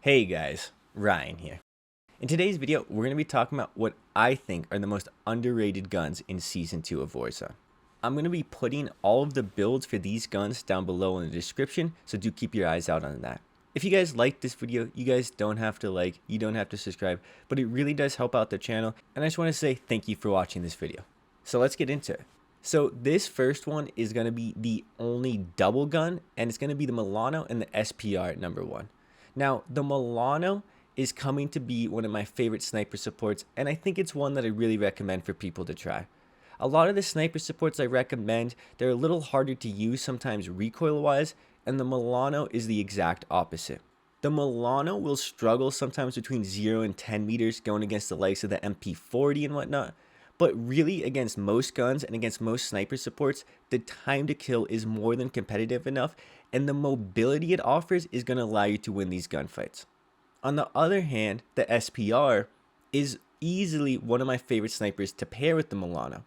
Hey guys, Ryan here. In today's video, we're going to be talking about what I think are the most underrated guns in Season 2 of Warzone. I'm going to be putting all of the builds for these guns down below in the description, so do keep your eyes out on that. If you guys like this video, you guys don't have to like, you don't have to subscribe, but it really does help out the channel, and I just want to say thank you for watching this video. So let's get into it. So this first one is going to be the only double gun, and it's going to be the Milano and the SPR #1. Now, the Milano is coming to be one of my favorite sniper supports, and I think it's one that I really recommend for people to try. A lot of the sniper supports I recommend, they're a little harder to use sometimes recoil-wise, and the Milano is the exact opposite. The Milano will struggle sometimes between 0 and 10 meters going against the likes of the MP40 and whatnot, but really against most guns and against most sniper supports, the time to kill is more than competitive enough, and the mobility it offers is going to allow you to win these gunfights. On the other hand, the SPR is easily one of my favorite snipers to pair with the Milano.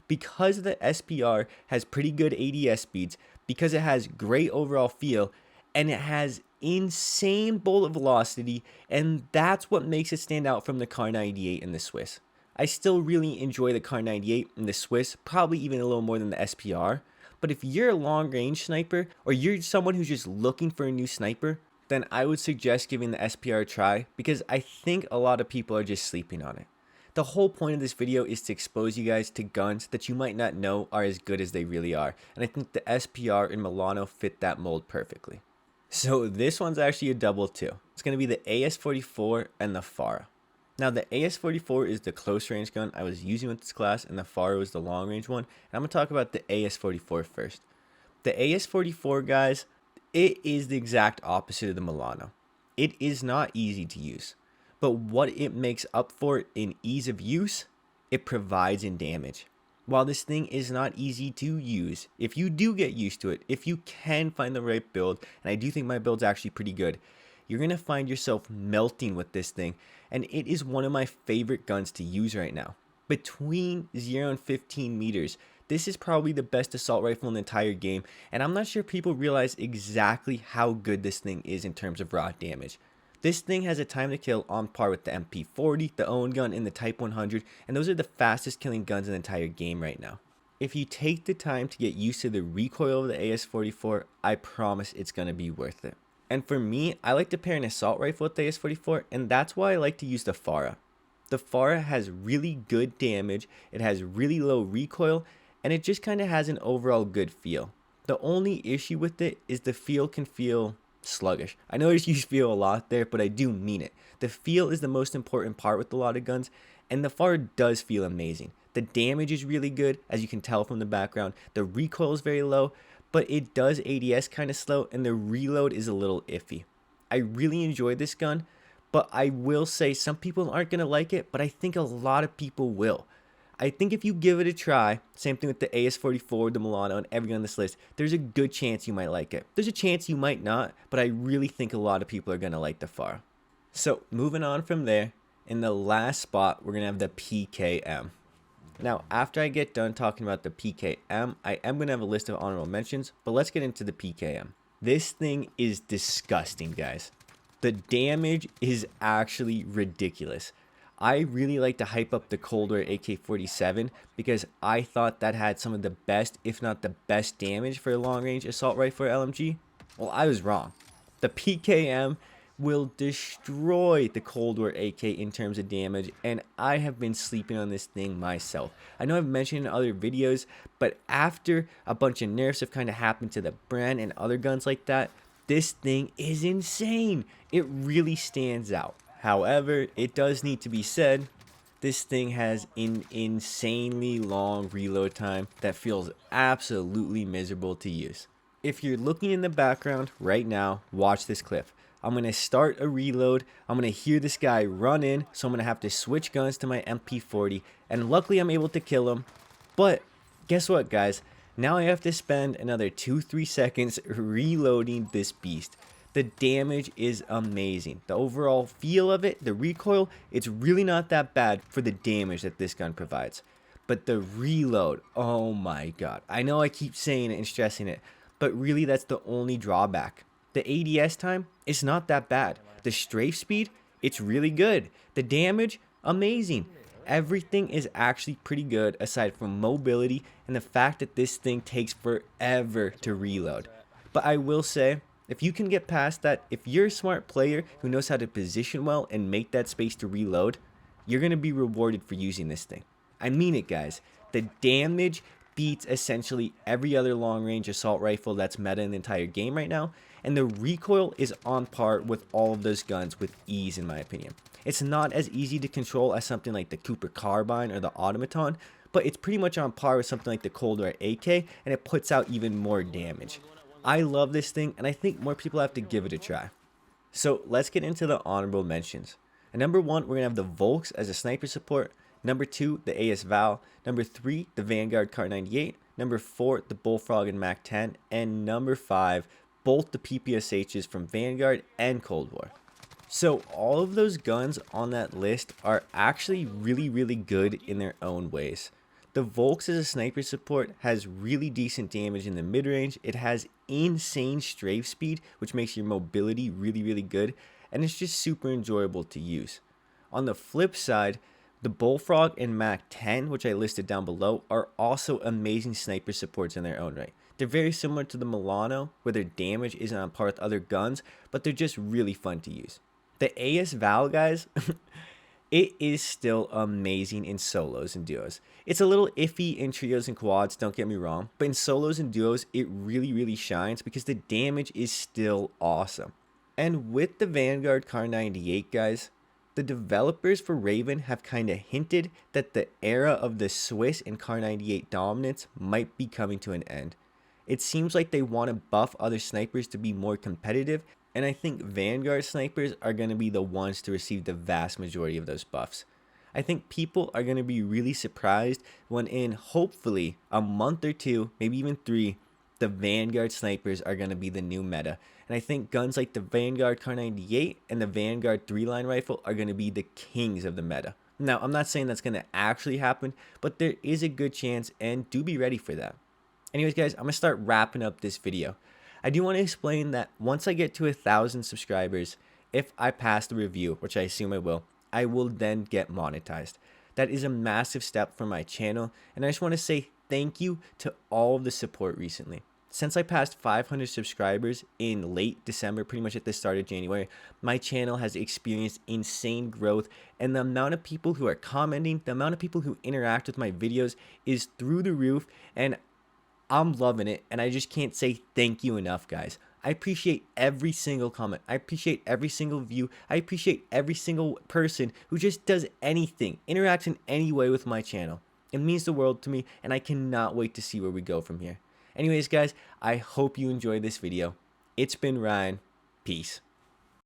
Because the SPR has pretty good ADS speeds, because it has great overall feel, and it has insane bullet velocity, and that's what makes it stand out from the Kar 98 and the Swiss. I still really enjoy the Kar 98 and the Swiss, probably even a little more than the SPR. But if you're a long range sniper, or you're someone who's just looking for a new sniper, then I would suggest giving the SPR a try, because I think a lot of people are just sleeping on it. The whole point of this video is to expose you guys to guns that you might not know are as good as they really are, and I think the SPR and Milano fit that mold perfectly. So this one's actually a double too. It's going to be the AS44 and the FARA. Now, the AS44 is the close range gun I was using with this class, and the FARA was the long range one. And I'm going to talk about the AS44 first. The AS44, guys, it is the exact opposite of the Milano. It is not easy to use, but what it makes up for in ease of use, it provides in damage. While this thing is not easy to use, if you do get used to it, if you can find the right build, and I do think my build's actually pretty good, you're going to find yourself melting with this thing, and it is one of my favorite guns to use right now. Between 0 and 15 meters, this is probably the best assault rifle in the entire game, and I'm not sure people realize exactly how good this thing is in terms of raw damage. This thing has a time to kill on par with the MP40, the Owen gun, and the Type 100, and those are the fastest killing guns in the entire game right now. If you take the time to get used to the recoil of the AS44, I promise it's going to be worth it. And for me, I like to pair an assault rifle with the AS44, and that's why I like to use the FARA. The FARA has really good damage, it has really low recoil, and it just kind of has an overall good feel. The only issue with it is the feel can feel sluggish. I know I just use feel a lot there, but I do mean it. The feel is the most important part with a lot of guns, and the FARA does feel amazing. The damage is really good, as you can tell from the background. The recoil is very low, but it does ADS kind of slow, and the reload is a little iffy. I really enjoy this gun, but I will say some people aren't going to like it, but I think a lot of people will. I think if you give it a try, same thing with the AS44, the Milano, and every gun on this list, there's a good chance you might like it. There's a chance you might not, but I really think a lot of people are going to like the FARA. So moving on from there, in the last spot, we're going to have the PKM. Now, after I get done talking about the PKM, I am going to have a list of honorable mentions, but let's get into the PKM. This thing is disgusting, guys. The damage is actually ridiculous. I really like to hype up the Caldera AK-47 because I thought that had some of the best, if not the best damage for a long-range assault rifle or LMG. Well, I was wrong. The PKM will destroy the Caldera AK in terms of damage, and I have been sleeping on this thing myself. I know I've mentioned in other videos, but after a bunch of nerfs have kind of happened to the brand and other guns like that, this thing is insane. It really stands out. However, it does need to be said, this thing has an insanely long reload time that feels absolutely miserable to use. If you're looking in the background right now, watch this clip. I'm going to start a reload, I'm going to hear this guy run in, so I'm going to have to switch guns to my MP40, and luckily I'm able to kill him. But guess what, guys? Now I have to spend another 2-3 seconds reloading this beast. The damage is amazing. The overall feel of it, the recoil, it's really not that bad for the damage that this gun provides. But the reload, oh my god. I know I keep saying it and stressing it, but really that's the only drawback. The ADS time, it's not that bad. The strafe speed, it's really good. The damage, amazing. Everything is actually pretty good aside from mobility and the fact that this thing takes forever to reload. But I will say, if you can get past that, if you're a smart player who knows how to position well and make that space to reload, you're going to be rewarded for using this thing. I mean it, guys. The damage beats essentially every other long-range assault rifle that's meta in the entire game right now, and the recoil is on par with all of those guns with ease, in my opinion. It's not as easy to control as something like the Cooper Carbine or the Automaton, but it's pretty much on par with something like the Caldera AK, and it puts out even more damage. I love this thing, and I think more people have to give it a try. So let's get into the honorable mentions. At number 1, we're going to have the Volks as a sniper support. Number 2, the AS Val. Number 3, the Vanguard Kar 98. Number 4, the Bullfrog and Mac 10. And number 5, both the PPSHs from Vanguard and Cold War. So all of those guns on that list are actually really good in their own ways. The Volks as a sniper support has really decent damage in the mid-range. It has insane strafe speed, which makes your mobility really good, and it's just super enjoyable to use. On the flip side, the Bullfrog and Mac 10, which I listed down below, are also amazing sniper supports in their own right. They're very similar to the Milano, where their damage isn't on par with other guns, but they're just really fun to use. The AS Val, guys, it is still amazing in solos and duos. It's a little iffy in trios and quads, don't get me wrong, but in solos and duos, it really shines because the damage is still awesome. And with the Vanguard Kar 98, guys, the developers for Raven have kind of hinted that the era of the Swiss and Kar 98 dominance might be coming to an end. It seems like they want to buff other snipers to be more competitive, and I think Vanguard snipers are going to be the ones to receive the vast majority of those buffs. I think people are going to be really surprised when in hopefully a month or 2, maybe even 3, the Vanguard snipers are going to be the new meta. And I think guns like the Vanguard Kar 98 and the Vanguard 3-line rifle are going to be the kings of the meta. Now, I'm not saying that's going to actually happen, but there is a good chance, and do be ready for that. Anyways, guys, I'm going to start wrapping up this video. I do want to explain that once I get to 1,000 subscribers, if I pass the review, which I assume I will then get monetized. That is a massive step for my channel, and I just want to say thank you to all of the support recently. Since I passed 500 subscribers in late December, pretty much at the start of January, my channel has experienced insane growth, and the amount of people who are commenting, the amount of people who interact with my videos is through the roof, and I'm loving it, and I just can't say thank you enough, guys. I appreciate every single comment. I appreciate every single view. I appreciate every single person who just does anything, interacts in any way with my channel. It means the world to me, and I cannot wait to see where we go from here. Anyways, guys, I hope you enjoyed this video. It's been Ryan. Peace.